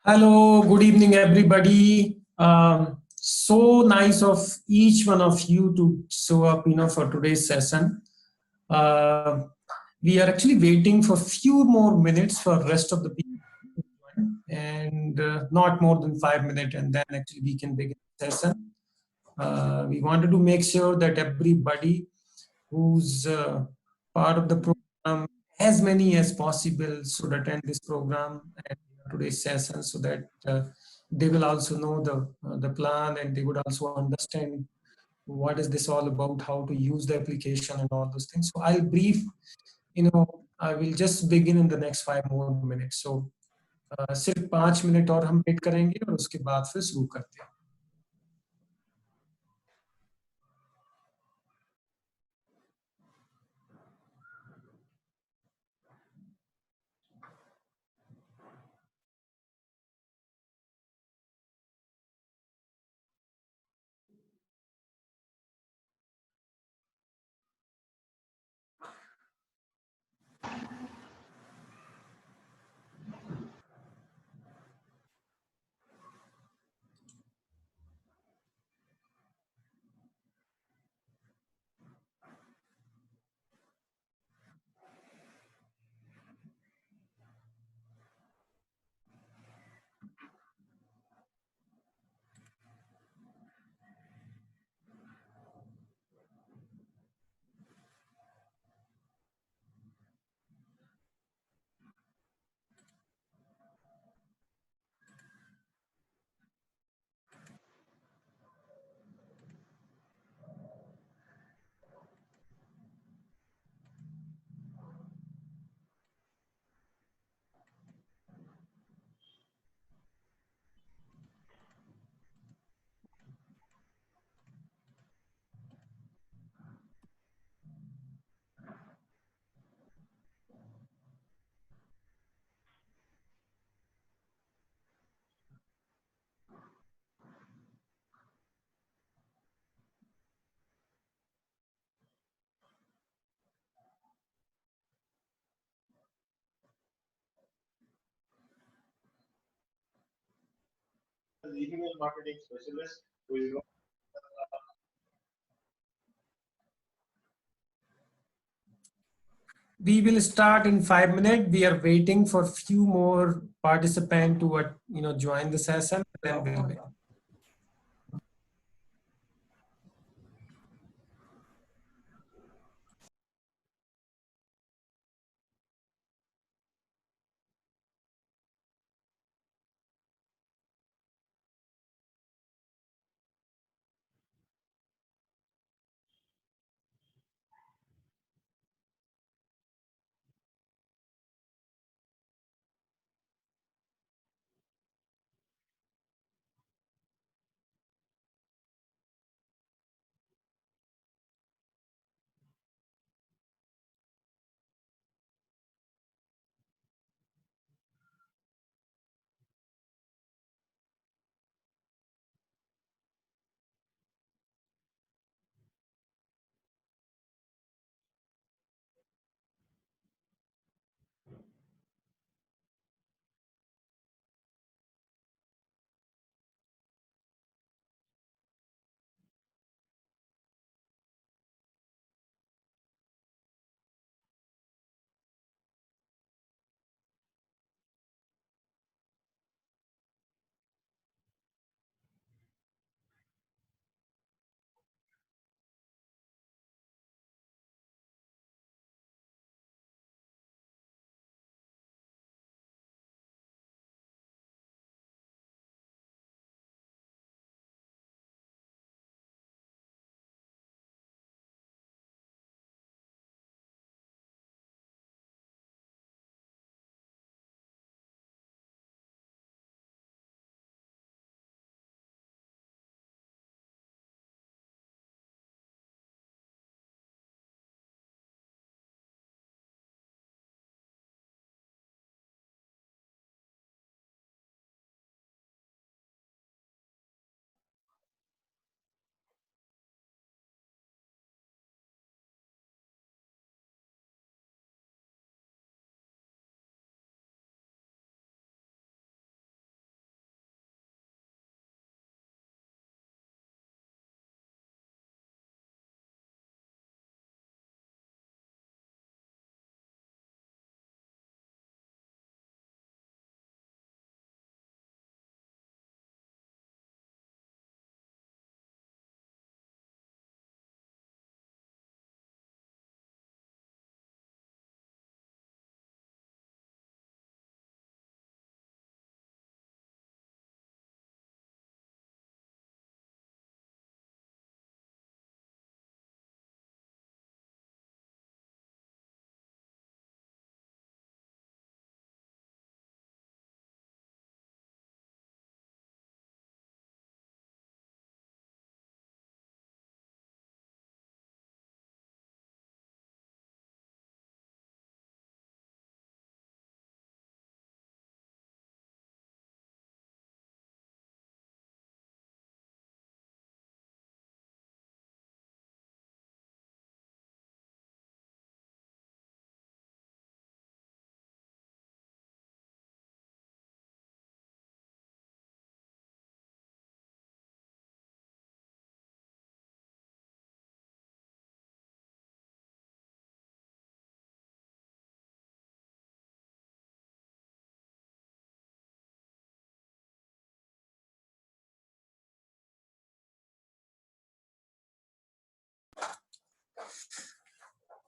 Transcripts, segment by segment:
Hello, good evening, everybody. So nice of each one of you to show up, for today's session. We are actually waiting for few more minutes for rest of the people to join, and not more than 5 minutes, and then actually we can begin the session. We wanted to make sure that everybody who's part of the program, as many as possible, should attend this program and today's session, so that they will also know the plan, and they would also understand what is this all about, how to use the application and all those things. So I'll brief, I will just begin in the next 5 more minutes. So सिर्फ 5 minute और हम wait करेंगे और उसके बाद फिर शुरू करते हैं. Email marketing specialist who is We will start in 5 minutes. We are waiting for few more participants to join the session. Then we'll begin.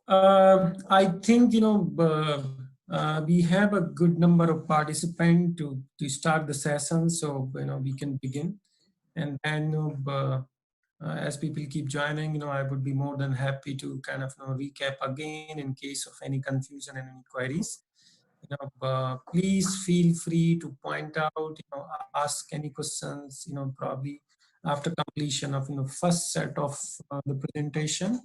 I think, we have a good number of participants to start the session, so we can begin. And then, as people keep joining, I would be more than happy to kind of recap again in case of any confusion and any queries. Please feel free to point out, ask any questions, probably after completion of first set of the presentation.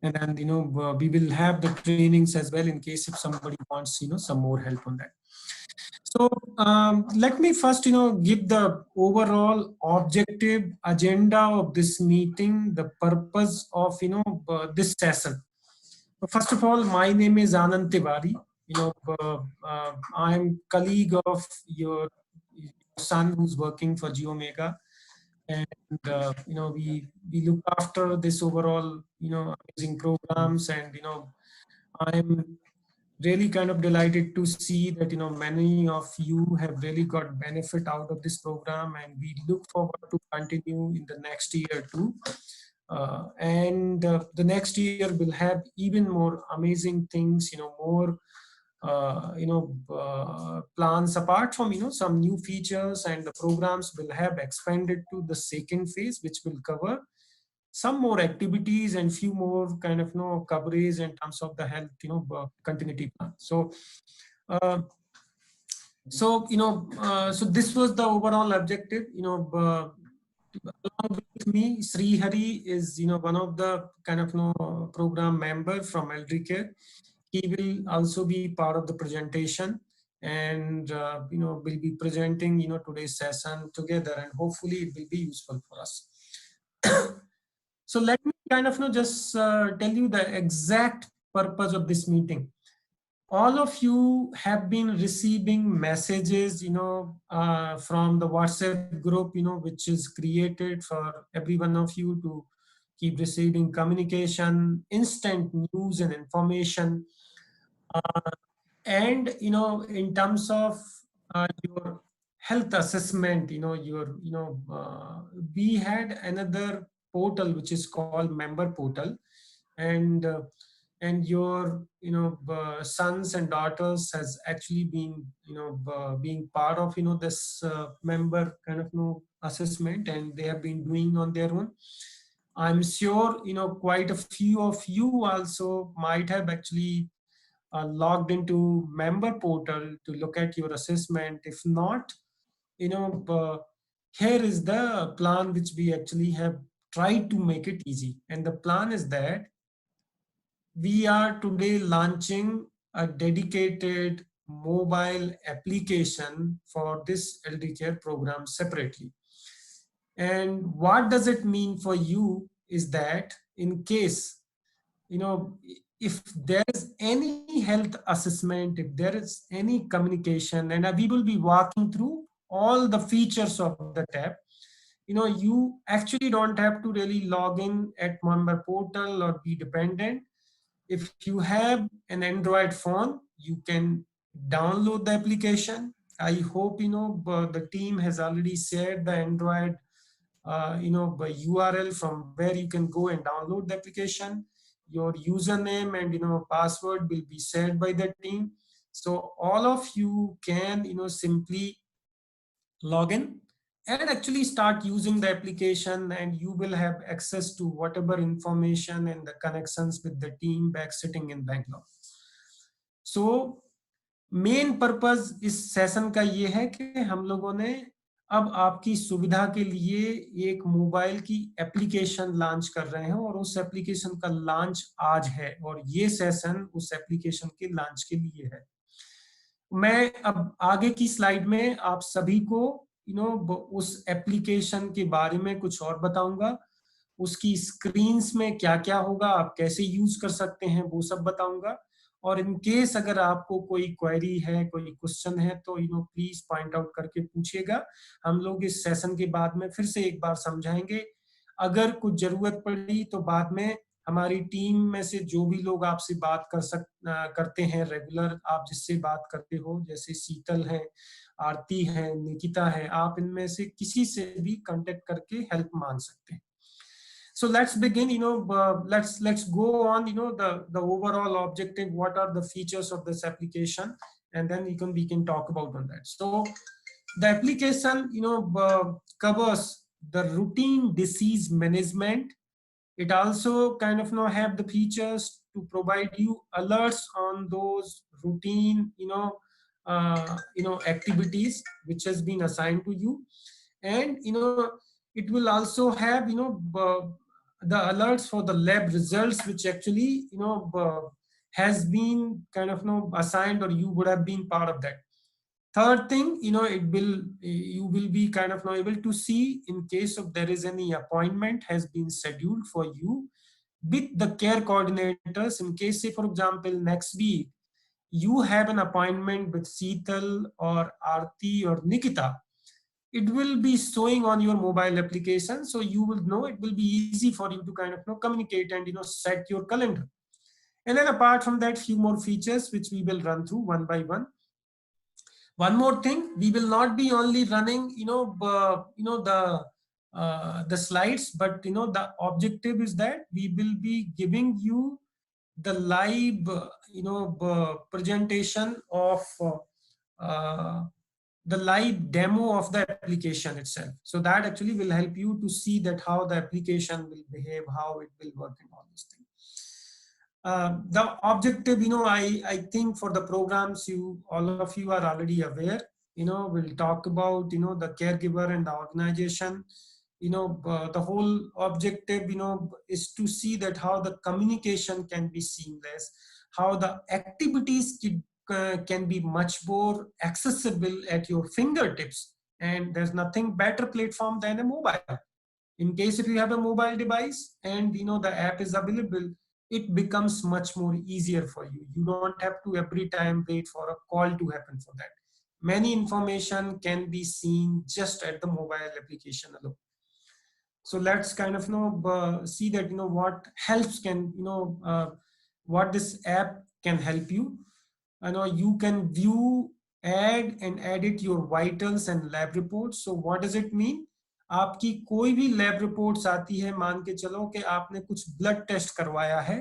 And then we will have the trainings as well in case if somebody wants some more help on that. So let me first give the overall objective agenda of this meeting, the purpose of this session. First of all, my name is Anand Tiwari. I'm colleague of your son who's working for Geomega, and we look after this overall amazing programs. And I'm really kind of delighted to see that many of you have really got benefit out of this program, and we look forward to continue in the next year too. And the next year will have even more amazing things, more plans apart from some new features, and the programs will have expanded to the second phase, which will cover some more activities and few more kind of coverage in terms of the health continuity plan. So so this was the overall objective. Along with me, Sri Hari is one of the kind of program member from Eldricare. He will also be part of the presentation, and will be presenting today's session together, and hopefully it will be useful for us. So let me kind of just tell you the exact purpose of this meeting. All of you have been receiving messages from the WhatsApp group which is created for every one of you to keep receiving communication, instant news and information. And in terms of your health assessment, we had another portal which is called member portal, and your sons and daughters has actually been being part of this member kind of assessment, and they have been doing on their own. I'm sure quite a few of you also might have actually logged into member portal to look at your assessment. If not, here is the plan which we actually have tried to make it easy. And the plan is that we are today launching a dedicated mobile application for this Eldricare program separately. And what does it mean for you is that in case if there is any health assessment, if there is any communication, and we will be walking through all the features of the tab, you actually don't have to really log in at member portal or be dependent. If you have an Android phone, you can download the application. I hope the team has already shared the Android by URL from where you can go and download the application. Your username and password will be shared by the team, so all of you can simply log in and actually start using the application, and you will have access to whatever information and the connections with the team back sitting in Bangalore. So main purpose इस session का ये है कि हम लोगों ने अब आपकी सुविधा के लिए एक मोबाइल की एप्लीकेशन लॉन्च कर रहे हैं, और उस एप्लीकेशन का लॉन्च आज है, और ये सेशन उस एप्लीकेशन के लॉन्च के लिए है. मैं अब आगे की स्लाइड में आप सभी को उस एप्लीकेशन के बारे में कुछ और बताऊंगा. उसकी स्क्रीन्स में क्या क्या होगा, आप कैसे यूज कर सकते हैं, वो सब बताऊंगा. और इन केस अगर आपको कोई क्वेरी है, कोई क्वेश्चन है, तो प्लीज पॉइंट आउट करके पूछिएगा. हम लोग इस सेशन के बाद में फिर से एक बार समझाएंगे. अगर कुछ जरूरत पड़ी तो बाद में हमारी टीम में से जो भी लोग आपसे बात करते हैं रेगुलर, आप जिससे बात करते हो, जैसे शीतल है, आरती है, निकिता है, आप इनमें से किसी से भी कांटेक्ट करके हेल्प मांग सकते हैं. So let's begin, let's go on, the overall objective, what are the features of this application, and then we can talk about on that. So the application, covers the routine disease management. It also kind of have the features to provide you alerts on those routine, activities which has been assigned to you. And it will also have the alerts for the lab results, which actually has been kind of assigned, or you would have been part of that. Third thing, you will be kind of able to see in case of there is any appointment has been scheduled for you with the care coordinators. In case, say for example, next week you have an appointment with Seetal or Aarti or Nikita, it will be showing on your mobile application, so you will know, it will be easy for you to kind of communicate and set your calendar. And then apart from that, few more features which we will run through one by one. One more thing, we will not be only running the slides, but the objective is that we will be giving you the live presentation of the live demo of the application itself. So that actually will help you to see that how the application will behave, how it will work, and all these things. The objective, I think for the programs, all of you are already aware. We'll talk about the caregiver and the organization. The whole objective is to see that how the communication can be seamless, how the activities can be much more accessible at your fingertips, and there's nothing better platform than a mobile. In case if you have a mobile device and the app is available, it becomes much more easier for you. You don't have to every time wait for a call to happen for that. Many information can be seen just at the mobile application alone. So let's kind of see that what helps can what this app can help you. You can view, add and edit your vitals and lab reports. So what does it mean? आपकी कोई भी lab reports आती है, मान के चलो कि आपने कुछ ब्लड टेस्ट करवाया है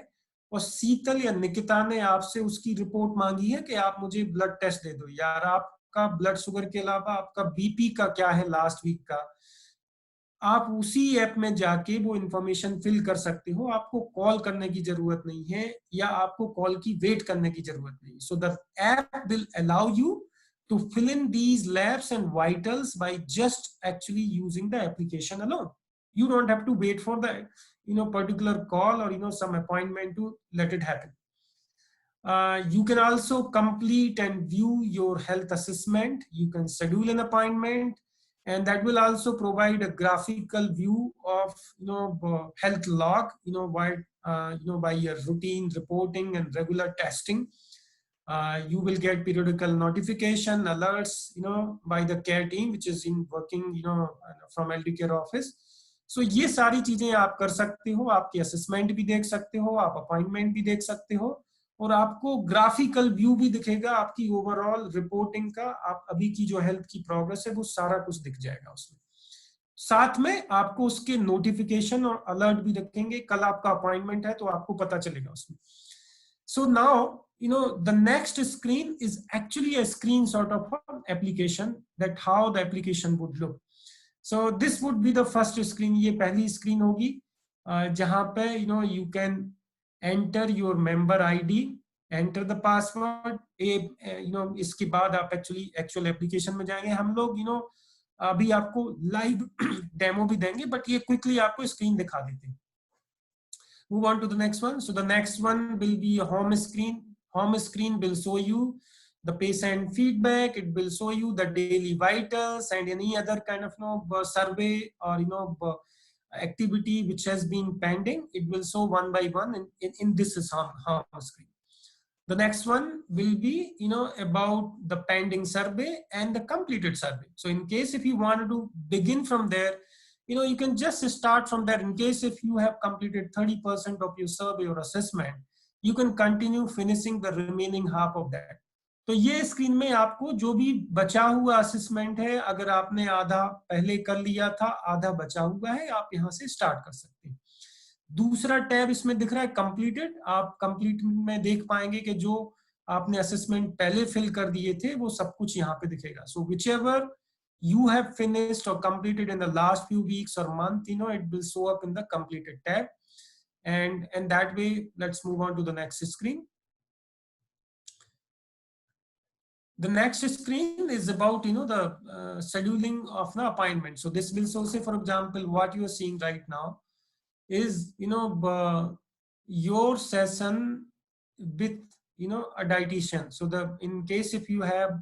और शीतल या निकिता ने आपसे उसकी रिपोर्ट मांगी है कि आप मुझे ब्लड टेस्ट दे दो, यार आपका ब्लड शुगर के अलावा आपका बीपी का क्या है लास्ट वीक का, आप उसी ऐप में जाके वो इंफॉर्मेशन फिल कर सकते हो। आपको कॉल करने की जरूरत नहीं है या आपको कॉल की वेट करने की जरूरत नहीं। So the app will allow you to fill in these labs and vitals by just actually using the application alone. You don't have to wait for the particular call or some appointment to let it happen. You can also complete and view your health assessment. You can schedule an appointment, and that will also provide a graphical view of health log by your routine reporting and regular testing. You will get periodical notification alerts by the care team which is in working from LD Care office. So ये सारी चीजें आप कर सकते हो, आपकी assessment भी देख सकते हो, आप अपॉइंटमेंट भी देख सकते हो, और आपको ग्राफिकल व्यू भी दिखेगा आपकी ओवरऑल रिपोर्टिंग का। आप अभी की जो हेल्थ की प्रोग्रेस है वो सारा कुछ दिख जाएगा उसमें। साथ में आपको उसके नोटिफिकेशन और अलर्ट भी रखेंगे, कल आपका अपॉइंटमेंट है तो आपको पता चलेगा उसमें। So now the next screen is actually a screenshot of an application, that how the application would look. So this would be the first screen. ये पहली screen होगी जहाँ पे you can enter your member ID, enter the password. इसके बाद आप actual application में जाएंगे। हम लोग अभी आपको live demo भी देंगे, but ये quickly आपको screen दिखा देते हैं। Move on to the next one. So the next one will be a home screen. Home screen will show you the patient feedback. It will show you the daily vitals and any other kind of survey or activity which has been pending. It will show one by one in this home screen. The next one will be about the pending survey and the completed survey. So in case if you wanted to begin from there, you can just start from there. In case if you have completed 30% of your survey or assessment, you can continue finishing the remaining half of that. तो ये screen में आपको जो भी बचा हुआ assessment है, अगर आपने आधा पहले कर लिया था, आधा बचा हुआ है, आप यहाँ से स्टार्ट कर सकते हैं। दूसरा टैब इसमें दिख रहा है कंप्लीटेड, आप कंप्लीट में देख पाएंगे कि जो आपने असेसमेंट पहले फिल कर दिए थे वो सब कुछ यहाँ पे दिखेगा. So whichever you have finished or completed in the last few weeks or month, it will show up in the completed tab. And that way, let's move on to the next screen. The next screen is about the scheduling of the appointment. So this will show, say for example, what you are seeing right now is your session with a dietitian. So in case if you have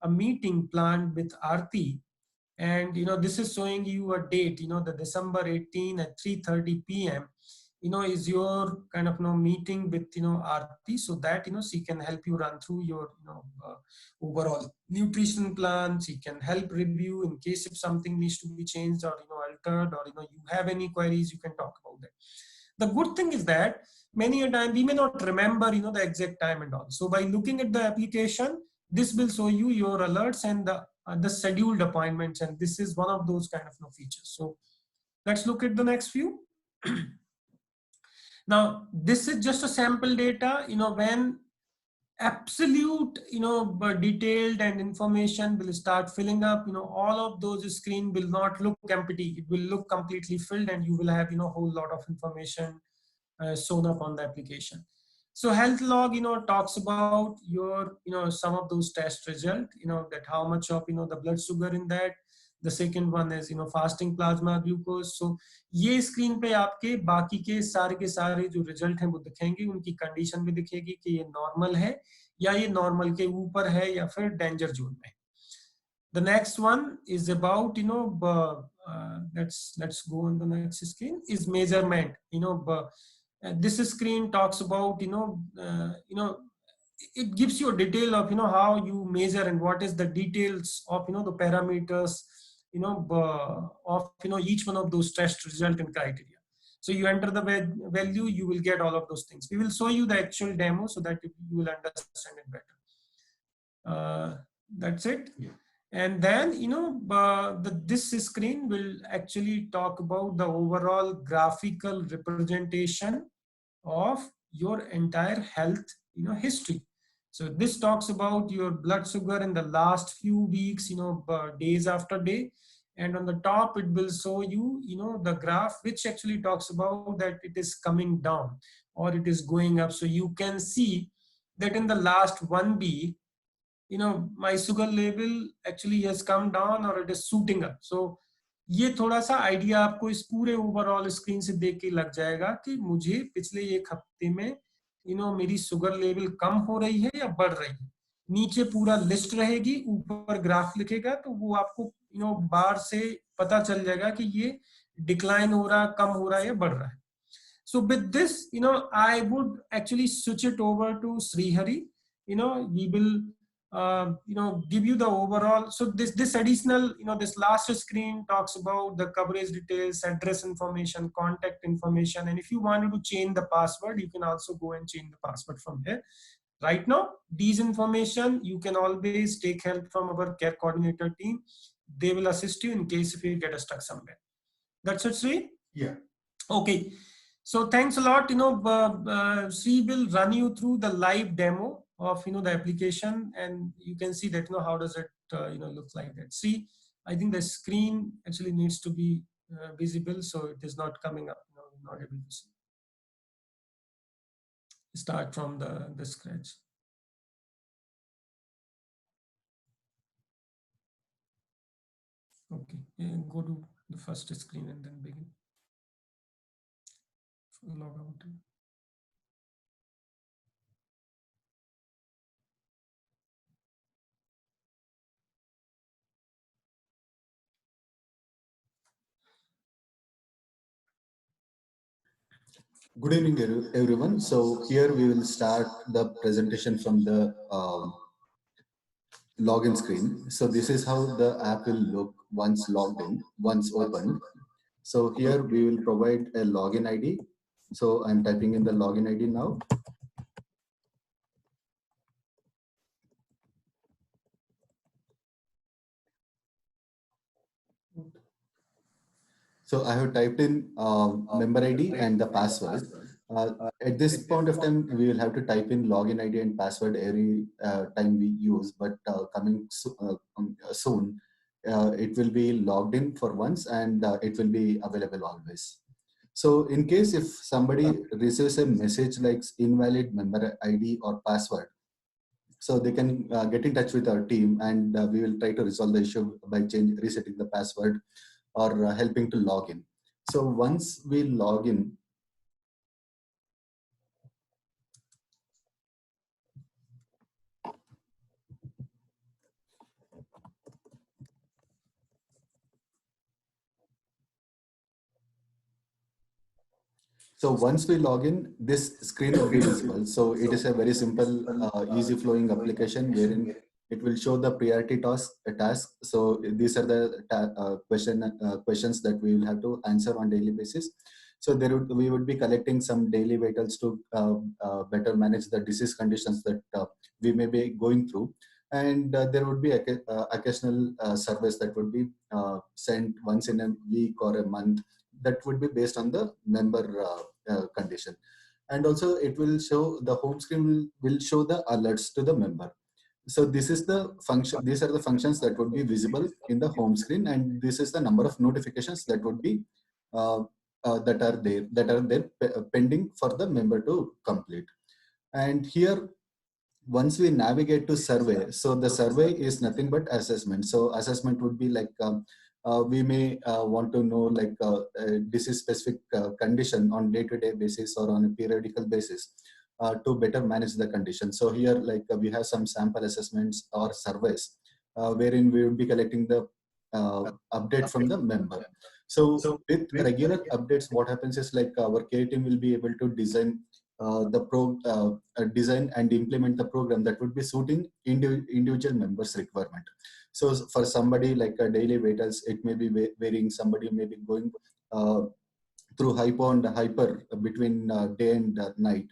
a meeting planned with Aarti, and this is showing you a date, the December 18 at 3:30 p.m. is your kind of meeting with Aarti, so that she can help you run through your overall nutrition plan. She can help review in case if something needs to be changed or altered, or you have any queries, you can talk about that. The good thing is that many a time we may not remember the exact time and all. So by looking at the application, this will show you your alerts and the scheduled appointments, and this is one of those kind of features. So let's look at the next view. Now this is just a sample data. When absolute detailed and information will start filling up, all of those screen will not look empty, it will look completely filled, and you will have whole lot of information shown up on the application. So health log talks about your some of those test result, that how much of the blood sugar in that. The second one is fasting plasma glucose. So ये screen पे आपके बाकी के सारे जो result हैं वो दिखेंगे, उनकी कंडीशन भी दिखेगी कि ये नॉर्मल है या ये नॉर्मल के ऊपर है या फिर डेंजर जोन में. The next one is about let's go on the next screen, is measurement. This screen talks about it gives you a detail of how you measure and what is the details of the parameters of each one of those test result and criteria. So you enter the value, you will get all of those things. We will show you the actual demo so that you will understand it better. That's it. Yeah. And then this screen will actually talk about the overall graphical representation of your entire health history. So this talks about your blood sugar in the last few weeks, days after day. And on the top, it will show you, the graph, which actually talks about that it is coming down or it is going up. So you can see that in the last 1 week, my sugar level actually has come down or it is shooting up. So ये थोड़ा सा idea आपको इस पूरे overall screen से देख के लग जाएगा कि मुझे पिछले एक हफ्ते में मेरी शुगर लेवल कम हो रही है या बढ़ रही है. नीचे पूरा लिस्ट रहेगी, ऊपर ग्राफ लिखेगा, तो वो आपको बार से पता चल जाएगा कि ये डिक्लाइन हो रहा, कम हो रहा है या बढ़ रहा है. So with this, I would actually switch it over to Srihari. We will give you the overall. So this additional, this last screen talks about the coverage details, address information, contact information. And if you wanted to change the password, you can also go and change the password from here. Right now, these information, you can always take help from our care coordinator team. They will assist you in case if you get stuck somewhere. That's it, Sri? Yeah. Okay. So thanks a lot. Sri will run you through the live demo of the application, and you can see that how does it look like that. See, I think the screen actually needs to be visible, so it is not coming up. Not able to see. Start from the scratch. Okay, go to the first screen and then begin. Log out. Good evening, everyone. So here we will start the presentation from the login screen. So this is how the app will look once logged in, once opened. So here we will provide a login ID. So I'm typing in the login ID now. So I have typed in member ID and the password. At this point of time, we will have to type in login ID and password every time we use, but soon, it will be logged in for once, and it will be available always. So in case if somebody receives a message like invalid member ID or password, so they can get in touch with our team, and we will try to resolve the issue by resetting the password or helping to log in. So once we log in, this screen will be visible. So it is a very simple, easy flowing application wherein it will show the priority task. So these are the questions that we will have to answer on daily basis. So we would be collecting some daily vitals to better manage the disease conditions that we may be going through. And there would be occasional surveys that would be sent once in a week or a month, that would be based on the member condition. And also it will show, the home screen will show the alerts to the member. So this is the function, these are the functions that would be visible in the home screen, and this is the number of notifications that would be that are there pending for the member to complete. And here, once we navigate to survey, so the survey is nothing but assessment. So assessment would be like we may want to know like disease specific condition on day-to-day basis or on a periodical basis to better manage the condition. So here like we have some sample assessments or surveys wherein we will be collecting the update from the member. So with regular updates, what happens is like our care team will be able to design design and implement the program that would be suiting individual members' requirement. So for somebody like a daily vitals, it may be varying. Somebody may be going through hypo and hyper between day and night.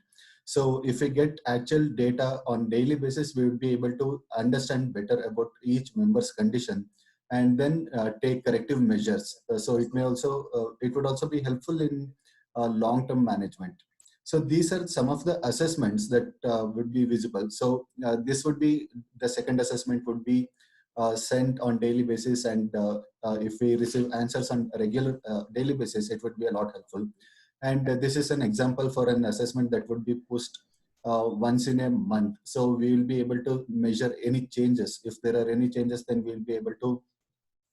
So if we get actual data on daily basis, we will be able to understand better about each member's condition and then take corrective measures. So it may also, it would also be helpful in long-term management. So these are some of the assessments that would be visible. So this would be, the second assessment would be sent on daily basis, and if we receive answers on a regular daily basis, it would be a lot helpful. And this is an example for an assessment that would be pushed once in a month. So we will be able to measure any changes. If there are any changes, then we'll be able to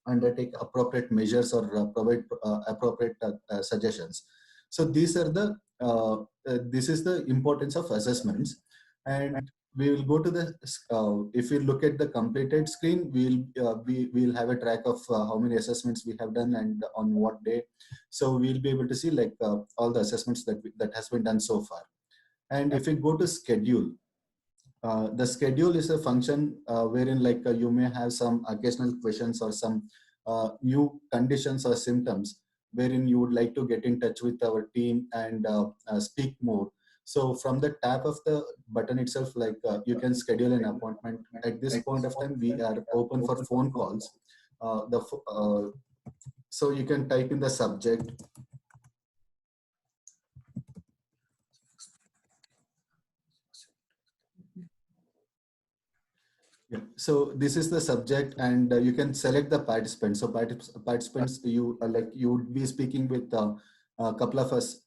undertake appropriate measures or provide appropriate suggestions. So these are the this is the importance of assessments. And we will go to the if we look at the completed screen, we'll have a track of how many assessments we have done and on what day. So we'll be able to see like all the assessments that has been done so far. And if we go to schedule, the schedule is a function wherein like you may have some occasional questions or some new conditions or symptoms wherein you would like to get in touch with our team and speak more. So from the tap of the button itself, like you can schedule an appointment. At this point of time, we are open for phone calls. So you can type in the subject. Yeah. So this is the subject, and you can select the participants. So participants, you like you would be speaking with a couple of us,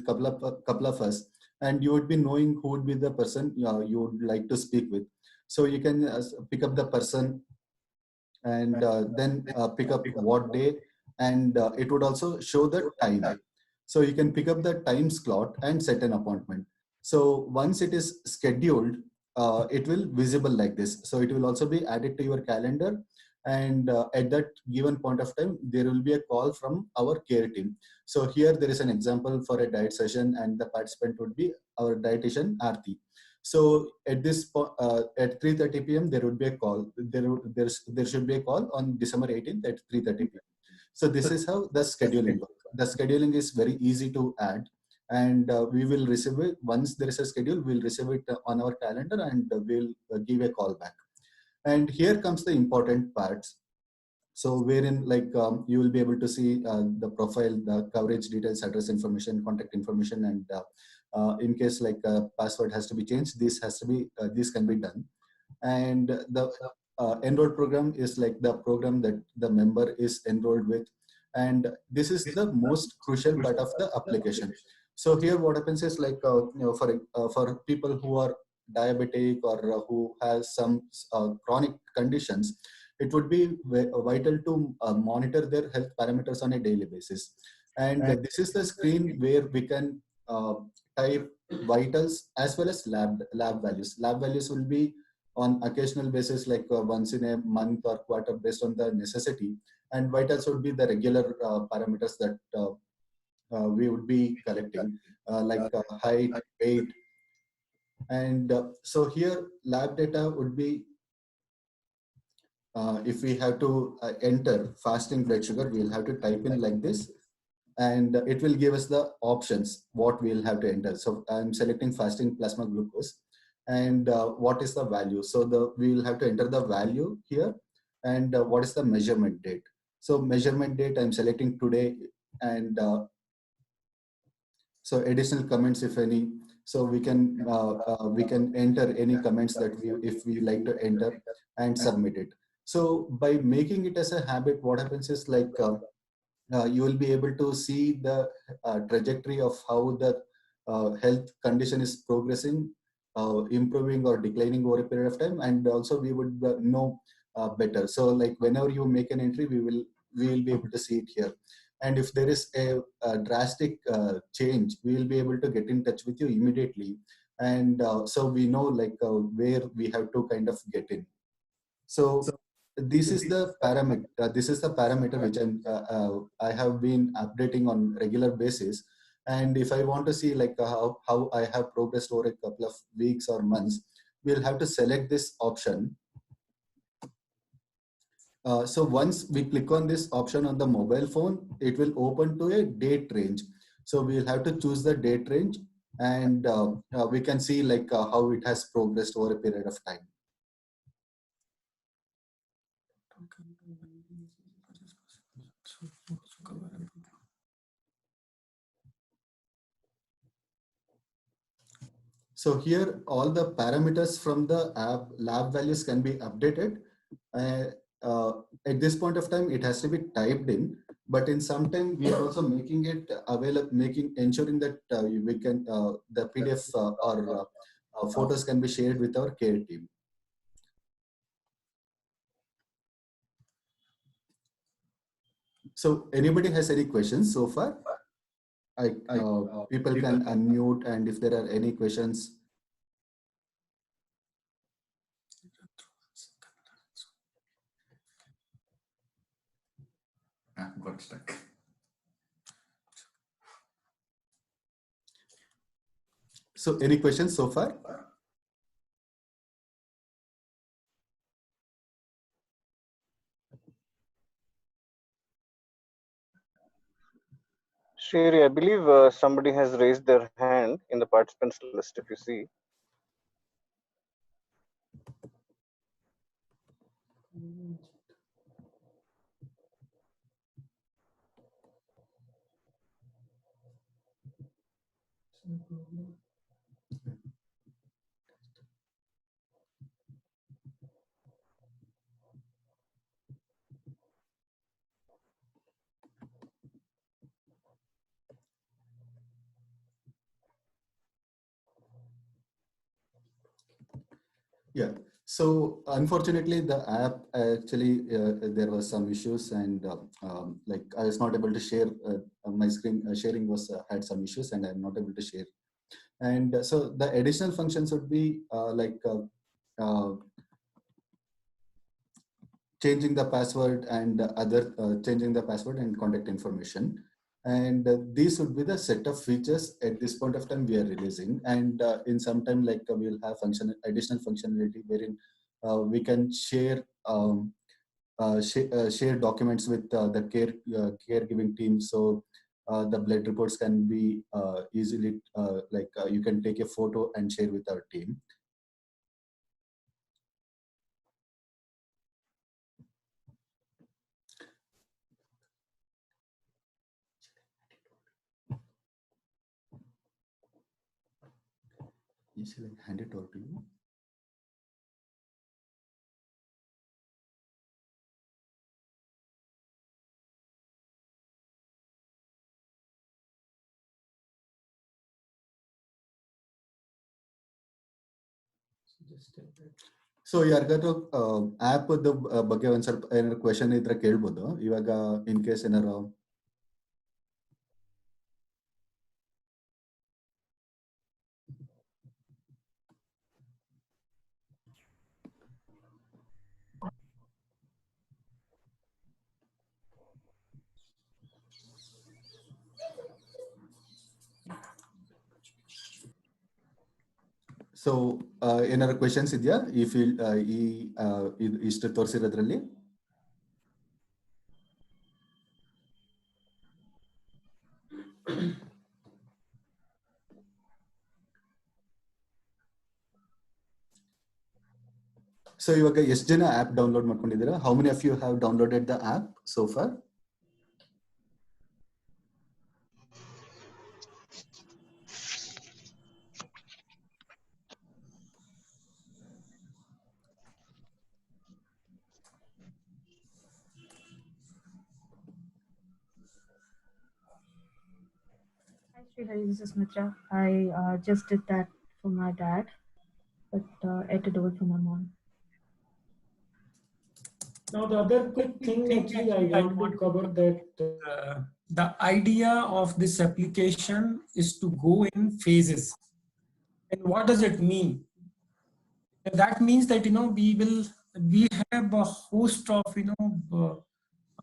couple of us, and you would be knowing who would be the person you would like to speak with. So you can pick up the person, and then pick up what day, and it would also show the time. So you can pick up the time slot and set an appointment. So once it is scheduled, it will visible like this. So it will also be added to your calendar, and at that given point of time, there will be a call from our care team. So here there is an example for a diet session, and the participant would be our dietitian Aarti. So at this at 3:30 p.m. there would be a call. There should be a call on December 18th at 3:30 p.m. So this is how the scheduling works. The scheduling is very easy to add, and we will receive it once there is a schedule. We'll receive it on our calendar, and we'll give a call back. And here comes the important parts. So wherein like you will be able to see the profile, the coverage details, address information, contact information, and in case like password has to be changed, this can be done. And the enrolled program is like the program that the member is enrolled with, and this is the most crucial part of the application. So here what happens is like for people who are diabetic or who has some chronic conditions, it would be vital to monitor their health parameters on a daily basis. And this is the screen where we can type vitals as well as lab values. Lab values will be on occasional basis, like once in a month or quarter, based on the necessity. And vitals would be the regular parameters that we would be collecting, like height, weight. And so here lab data would be, if we have to enter fasting blood sugar, we'll have to type in like this, and it will give us the options what we'll have to enter. So I'm selecting fasting plasma glucose, and what is the value. So we will have to enter the value here, and what is the measurement date. So measurement date I'm selecting today, and so additional comments if any. So we can enter any comments that if we like to enter, and submit it. So by making it as a habit, what happens is like you will be able to see the trajectory of how the health condition is progressing, improving or declining over a period of time, and also we would know better. So like whenever you make an entry, we will be able to see it here. And if there is a drastic change, we will be able to get in touch with you immediately, and so we know like where we have to kind of get in. So this is the parameter. This is the parameter which I have been updating on regular basis. And if I want to see like how I have progressed over a couple of weeks or months, we'll have to select this option. So once we click on this option on the mobile phone, it will open to a date range. So we'll have to choose the date range, and we can see like how it has progressed over a period of time. So here all the parameters from the app lab values can be updated. At this point of time, it has to be typed in, but in some time we are also making it available, ensuring that we can the PDF or photos can be shared with our care team. So anybody has any questions so far? People can unmute, and if there are any questions. Got stuck. So any questions so far? Sherry, I believe somebody has raised their hand in the participants list, if you see. Yeah. So unfortunately, the app actually there was some issues, and like I was not able to share my screen sharing was had some issues, and I'm not able to share. And so the additional functions would be changing the password and changing the password and contact information. And these would be the set of features at this point of time we are releasing. And in some time, like we'll have additional functionality wherein we can share share documents with the caregiving team. So the blood reports can be easily you can take a photo and share with our team. Shall I hand it over to you? So ಯಾರಿಗಾದ್ರು app ಬಗ್ಗೆ ಒಂದ್ ಸ್ವಲ್ಪ ಏನಾದ್ರು question ಇದ್ರೆ ಕೇಳ್ಬೋದು ಇವಾಗ in case ಏನಾರು. So ಏನಾದ್ರು ಕ್ವೆಶನ್ಸ್ ಇದೆಯಾ ಈ ಫೀಲ್ಡ್ ಇಷ್ಟು ತೋರಿಸಿರೋದ್ರಲ್ಲಿ? ಸೊ ಇವಾಗ ಎಷ್ಟು ಜನ ಆಪ್ ಡೌನ್ಲೋಡ್ ಮಾಡ್ಕೊಂಡಿದ್ದೀರಾ? How many of you have downloaded the app so far? Hi Srihari, this is Mitra. I just did that for my dad, but I had to do it for my mom. Now the other quick thing actually I want to cover that the idea of this application is to go in phases. And what does it mean? And that means that we have a host of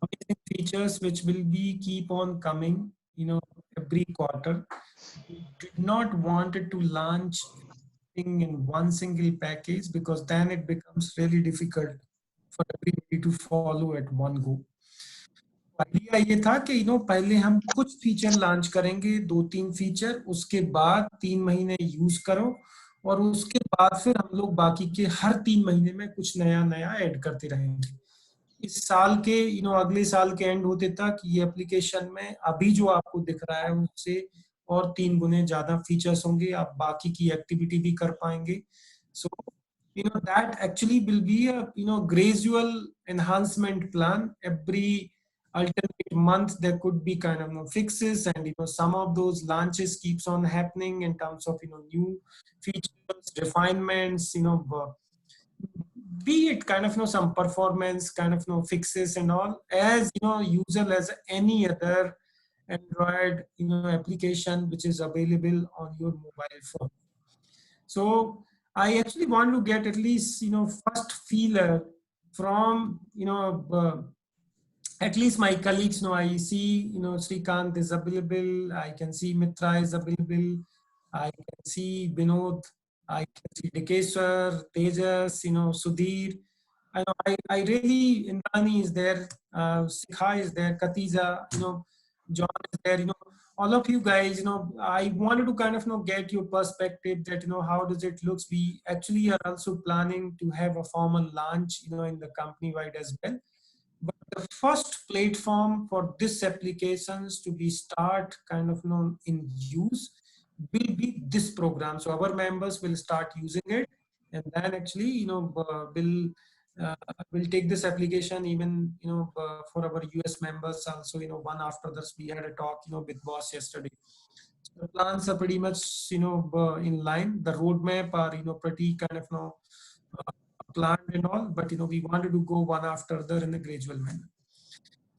amazing features which will be keep on coming every quarter. We did not want it to launch thing in one single package because then it becomes really difficult for everybody to follow at one go. Idea ये था कि पहले हम कुछ feature launch करेंगे, 2-3 feature, उसके बाद 3 महीने यूज करो और उसके बाद फिर हम लोग बाकी के हर 3 महीने में कुछ नया नया ऐड करते रहेंगे। इस साल के अगले साल के एंड होते तक ये एप्लीकेशन में अभी जो आपको दिख रहा है उससे और 3 गुने ज्यादा फीचर्स होंगे, आप बाकी की एक्टिविटी भी कर पाएंगे। सो that actually will be a gradual enhancement plan. Every alternate month there could be kind of fixes, and some of those launches keeps on happening in terms of new features, refinements, be it kind of some performance kind of fixes and all, as user as any other Android application which is available on your mobile phone. So I actually want to get at least first feeler from at least my colleagues. I see Srikanth is available, I can see Mitra is available, I can see Vinod, I can see Dekeshwar, Tejas, Sudhir. I really, Indrani is there, Sikha is there, Katiza, John is there, all of you guys, I wanted to kind of get your perspective that, how does it looks. We actually are also planning to have a formal launch, in the company wide as well. But the first platform for this applications to be start kind of in use will be this program. So our members will start using it, and then actually we'll take this application even for our US members also. One after this we had a talk with boss yesterday. So the plans are pretty much in line. The roadmap are pretty kind of planned and all, but we wanted to go one after the other in a gradual manner.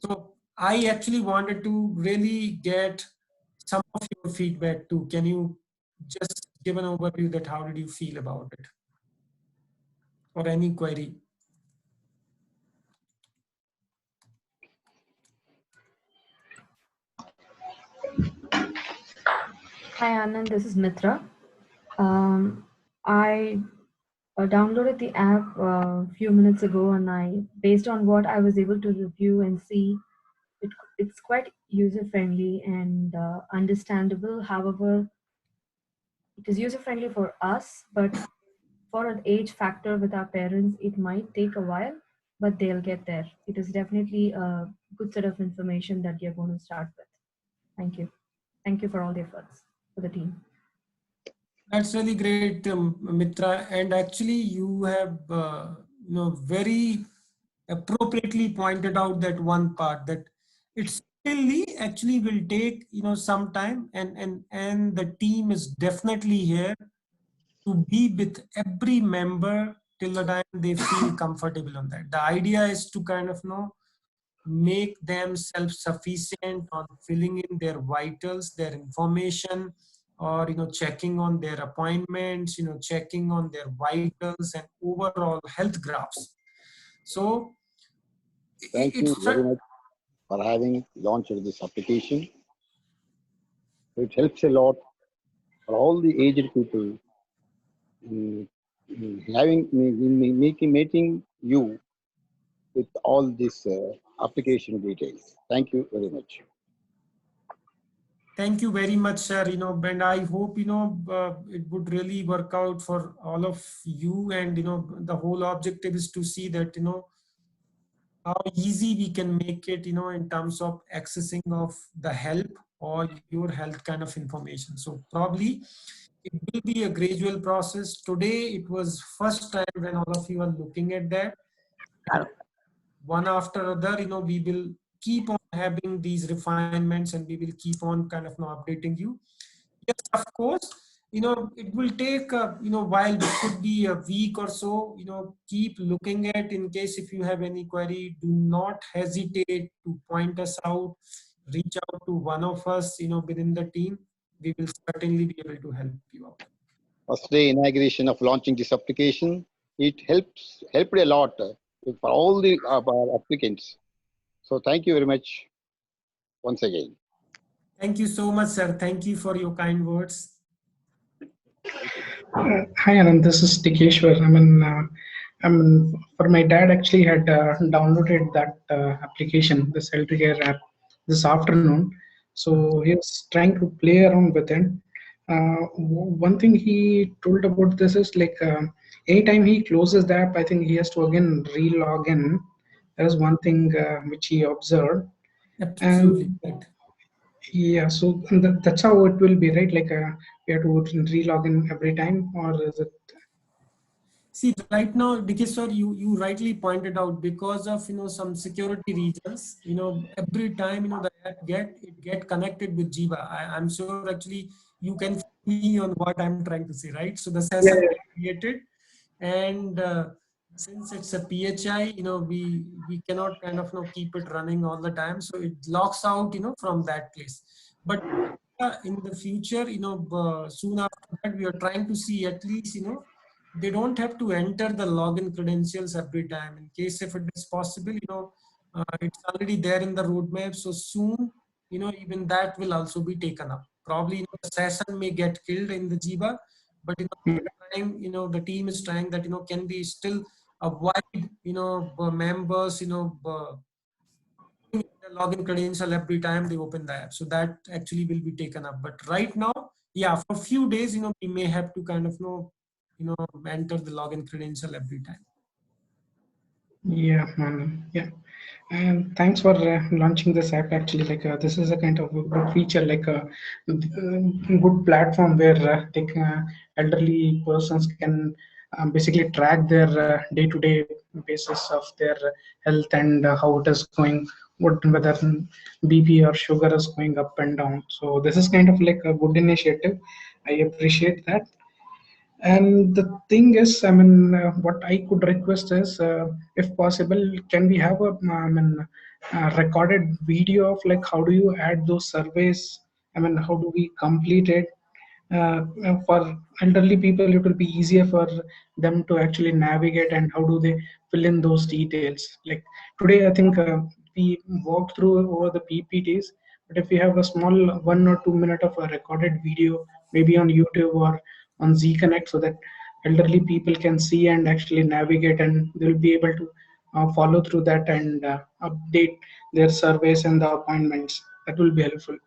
So I actually wanted to really get some of your feedback too. Can you just give an overview that how did you feel about it, or any query? Hi Anand, this is Mitra. I downloaded the app a few minutes ago, and based on what I was able to review and see, it's quite user-friendly and understandable. However, it is user-friendly for us, but for an age factor with our parents, it might take a while, but they'll get there. It is definitely a good set of information that you're going to start with. Thank you. Thank you for all the efforts for the team. That's really great, Mitra. And actually, you have very appropriately pointed out that one part, that it certainly actually will take some time, and the team is definitely here to be with every member till the time they feel comfortable on that. The idea is to kind of make them self-sufficient on filling in their vitals, their information, or checking on their appointments, checking on their vitals and overall health graphs. So Thank you it's very much for having launched this application. It helps a lot for all the aged people in, making you with all these application details. Thank you very much. Thank you very much, sir. And I hope it would really work out for all of you. And the whole objective is to see that how easy we can make it, in terms of accessing of the help or your health kind of information. So probably it will be a gradual process. Today it was first time when all of you are looking at that. One after other, we will keep on having these refinements, and we will keep on kind of updating you. Yes, of course, it will take while it could be a week or so. Keep looking at, in case if you have any query, do not hesitate to point us out, reach out to one of us within the team. We will certainly be able to help you out. First day inauguration of launching this application, it helped a lot for all the applicants. So thank you very much once again. Thank you so much, sir. Thank you for your kind words. Hi Anand, this is Tikeshwar. For my dad actually had downloaded that application, this healthcare app, this afternoon. So he was trying to play around with it. One thing he told about this is like anytime he closes the app, I think he has to again re-log in. That is one thing which he observed. Absolutely. And yeah, so that's how it will be, right? Like we have to re-log in every time, or is it? See, right now, Dikeshwar, you rightly pointed out, because of some security reasons, every time the app get connected with Jiva. I'm sure actually you can feel me on what I'm trying to say, right? So the Yeah, session created, and since it's a PHI, we cannot kind of keep it running all the time, so it locks out from that place. But in the future, soon after that, we are trying to see at least they don't have to enter the login credentials every time. In case if it is possible, it's already there in the roadmap. So soon, even that will also be taken up. Probably the session may get killed in the Jiva, but time, the team is trying that can be still avoid members the login credential every time they open the app. So that actually will be taken up. But right now, yeah, for a few days, we may have to kind of enter the login credential every time. yeah, man, yeah. And thanks for launching this app. Actually, like this is a kind of a good feature, like a good platform where elderly persons can basically track their day-to-day basis of their health and how it is going, whether BP or sugar is going up and down. So this is kind of like a good initiative. I appreciate that. And the thing is, what I could request is, if possible, can we have a recorded video of like how do you add those surveys? How do we complete it? For elderly people, it will be easier for them to actually navigate, and how do they fill in those details? Like today, I think we walked through over the PPTs, but if we have a small 1 or 2 minute of a recorded video, maybe on YouTube or on Z Connect, so that elderly people can see and actually navigate, and they'll be able to follow through that and update their surveys and the appointments. That will be helpful.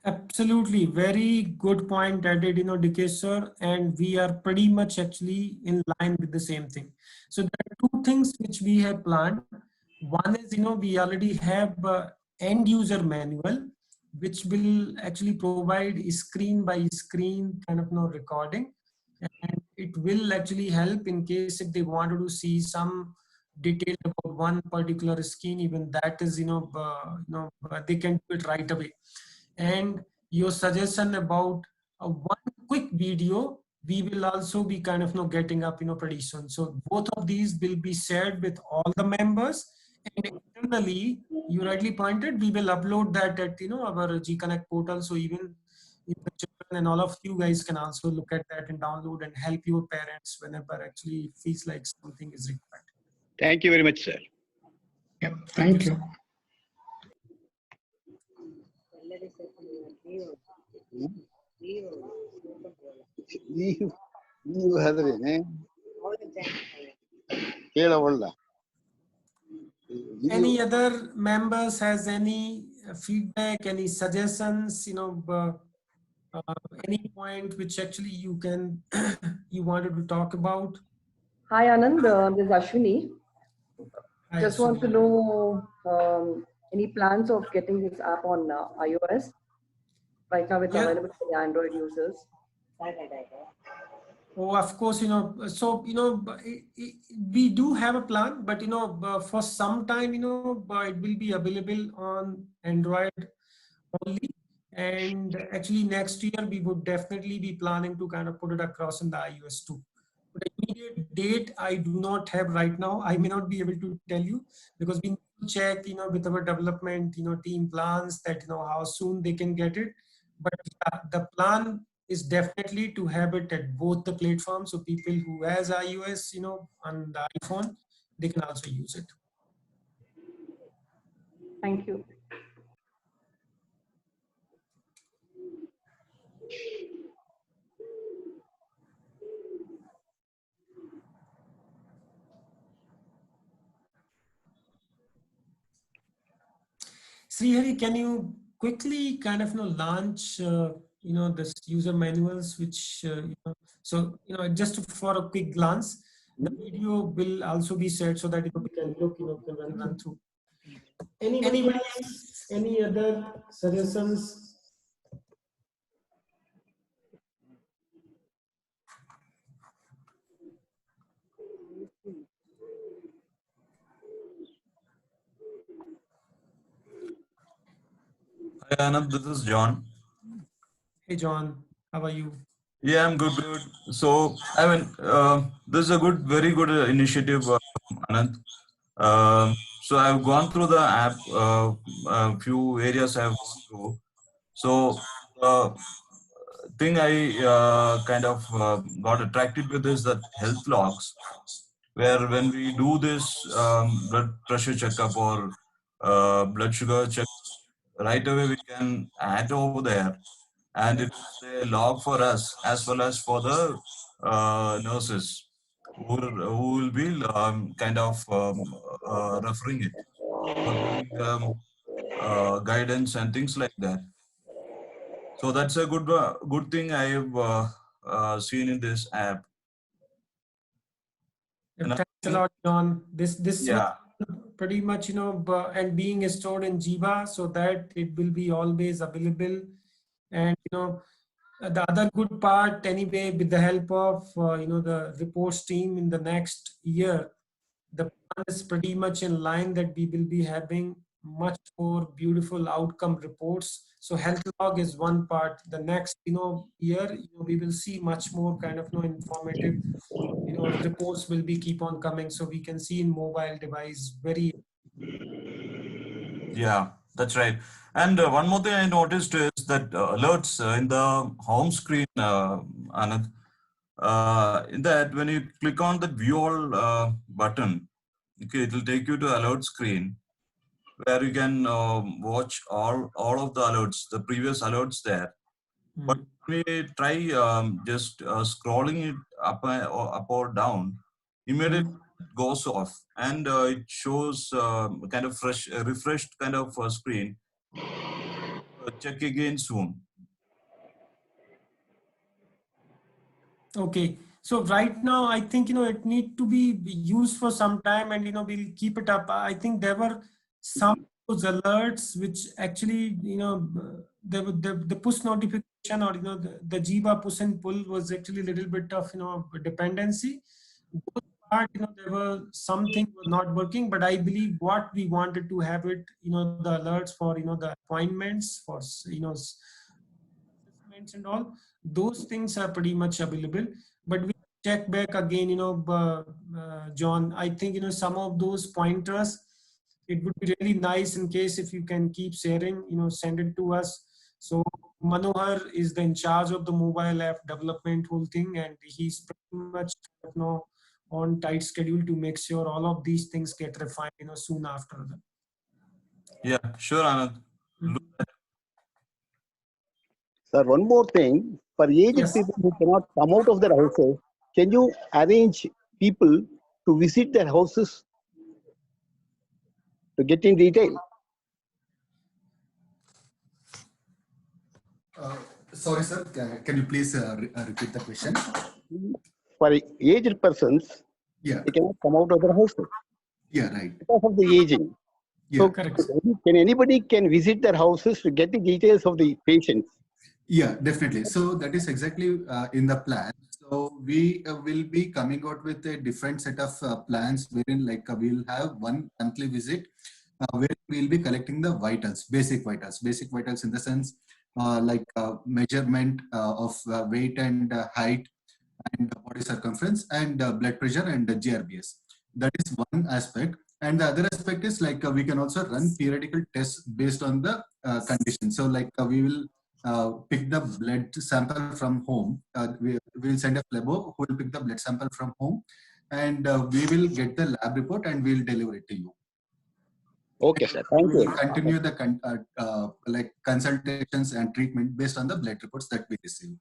Absolutely. Very good point added, Dikesh sir. And we are pretty much actually in line with the same thing. So there are two things which we have planned. One is, we already have end user manual, which will actually provide screen by screen kind of recording, and it will actually help in case if they wanted to see some detail about one particular scheme, even that is they can do it right away. And your suggestion about one quick video, we will also be kind of getting up pretty soon. So both of these will be shared with all the members, and internally, you rightly pointed, we will upload that at our G Connect portal, so even the children and all of you guys can also look at that and download and help your parents whenever actually it feels like something is required. Thank you very much, sir. Yeah, thank you. ನೀವು ಹೇಳಿದ್ರೇನೆ ಕೇಳವಲ್ಲ. Any other members has any feedback, any suggestions, any point which actually you can you wanted to talk about? Hi Anand, this is Ashwini. Hi, Just want to Ashwini. know any plans of getting this app on iOS. Right now it's Yeah. available for the Android users. Oh, of course, so, we do have a plan, but, for some time, it will be available on Android only. And actually next year, we would definitely be planning to kind of put it across in the iOS too. But immediate date, I do not have right now. I may not be able to tell you because we need to check, with our development, team plans that, how soon they can get it. But yeah, the plan is definitely to have it at both the platforms. So people who has iOS, on the iPhone, they can also use it. Thank you. Srihari, can you quickly kind of launch this user manuals, which so just for a quick glance, the video will also be shared so that we can look, can run through. Anybody else? Any other suggestions? Hi Anand, this is John. Hey John, how are you? Yeah, I'm good, good. So, I mean, this is a good, very good initiative, Anand. So I've gone through the app, a few areas I've gone through. So, thing I kind of got attracted with is that health logs, where when we do this blood pressure checkup or blood sugar check, right away we can add over there, and it's a log for us as well as for the nurses who will be kind of referring it or giving guidance and things like that. So that's a good thing I have seen in this app. Thanks a lot, John. This Yeah. pretty much, and being stored in Jiva so that it will be always available. And, the other good part anyway, with the help of, the reports team in the next year, the plan is pretty much in line that we will be having much more beautiful outcome reports. So health log is one part. The next, year, we will see much more kind of, informative, reports will be keep on coming. So we can see in mobile device very. Yeah, that's right. And one more thing I noticed is that alerts in the home screen, Anand, in that when you click on the view all button, okay, it will take you to alert screen where you can watch all of the alerts, the previous alerts there. But we try just scrolling it up or down, immediately it goes off and it shows kind of refreshed kind of screen. Check again soon. Okay. So right now, I think, it need to be used for some time and, we'll keep it up. I think there were some those alerts which actually, the push notification, or the Jiva push and pull was actually a little bit of dependency. Those part, there were something was not working, but I believe what we wanted to have it, the alerts for the appointments, for assessments and all, those things are pretty much available. But we check back again, John, I think some of those pointers, it would be really nice in case if you can keep sharing, send it to us. So Manohar is the in charge of the mobile app development whole thing, and he's pretty much on tight schedule to make sure all of these things get refined soon after that. Yeah, sure, Anand. Sir, one more thing. For aged Yes. people who cannot come out of their houses, can you arrange people to visit their houses to get in detail? Sorry, sir. Can you please repeat the question? For aged persons, Yeah. they cannot come out of their houses Yeah. Right. because of the aging. Yeah. So, Correct. can anybody can visit their houses to get the details of the patients? Yeah, definitely. So that is exactly in the plan. So we will be coming out with a different set of plans wherein we'll have one monthly visit where we'll be collecting the vitals, basic vitals in the sense measurement of weight and height and body circumference and blood pressure and GRBS. That is one aspect. And the other aspect is we can also run periodical tests based on the condition. So we will pick the blood sample from home. We will send a phlebo who will pick the blood sample from home, and we will get the lab report and we'll deliver it to you. Okay, sir. Thank We you. will continue the consultations and treatment based on the blood reports that we receive.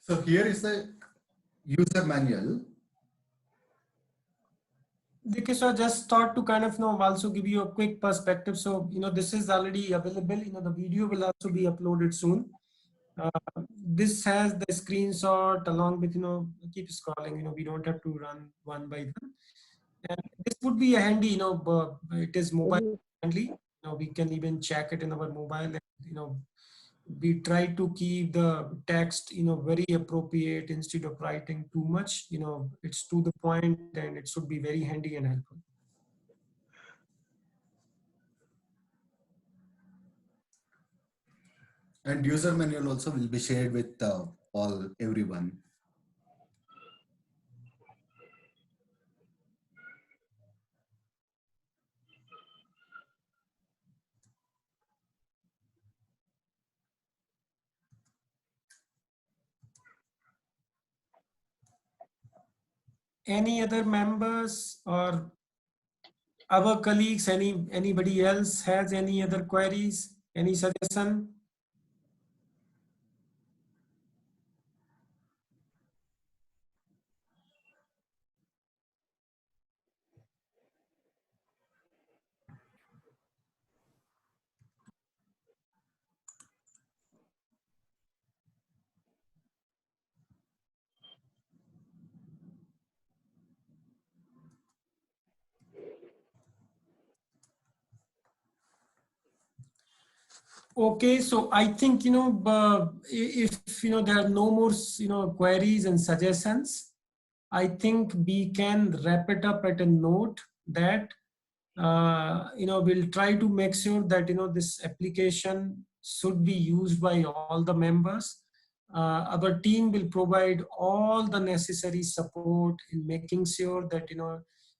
So here is the user manual. Okay, so I just thought to kind of also give you a quick perspective. So this is already available. The video will also be uploaded soon. This has the screenshot along with keep scrolling. We don't have to run one by one. And this would be a handy. It is mobile friendly. We can even check it in our mobile. And, we try to keep the text very appropriate instead of writing too much. It's to the point, and it should be very handy and helpful. And user manual also will be shared with everyone. Any other members or our colleagues, anybody else has any other queries, any suggestion? Okay, so I think if there are no more queries and suggestions, I think we can wrap it up at a note that we'll try to make sure that this application should be used by all the members. Our team will provide all the necessary support in making sure that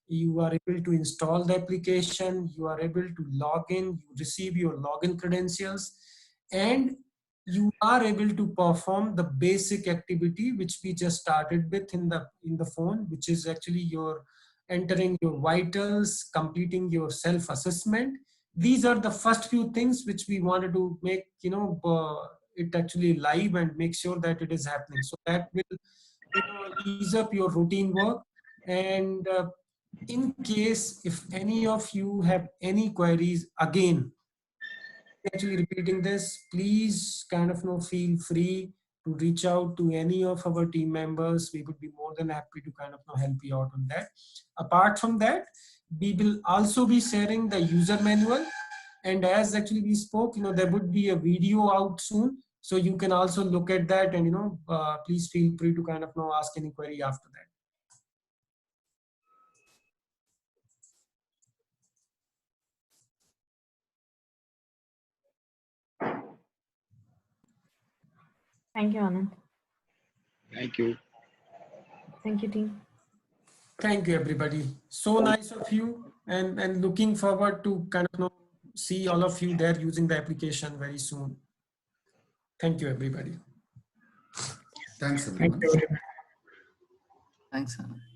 you are able to install the application, you are able to log in, you receive your login credentials, and you are able to perform the basic activity which we just started with in the phone, which is actually your entering your vitals, completing your self-assessment. These are the first few things which we wanted to make it actually live and make sure that it is happening. So that will ease up your routine work. And in case if any of you have any queries, again, actually repeating this, please kind of feel free to reach out to any of our team members. We would be more than happy to kind of help you out on that. Apart from that, we will also be sharing the user manual. And as actually we spoke, there would be a video out soon. So you can also look at that, and please feel free to kind of ask any query after that. Thank you, Anand. Thank you. Thank you, team. Thank you, everybody. So nice of you, and looking forward to kind of see all of you there using the application very soon. Thank you, everybody. Thanks, Thank everyone. you. Thanks, Anand.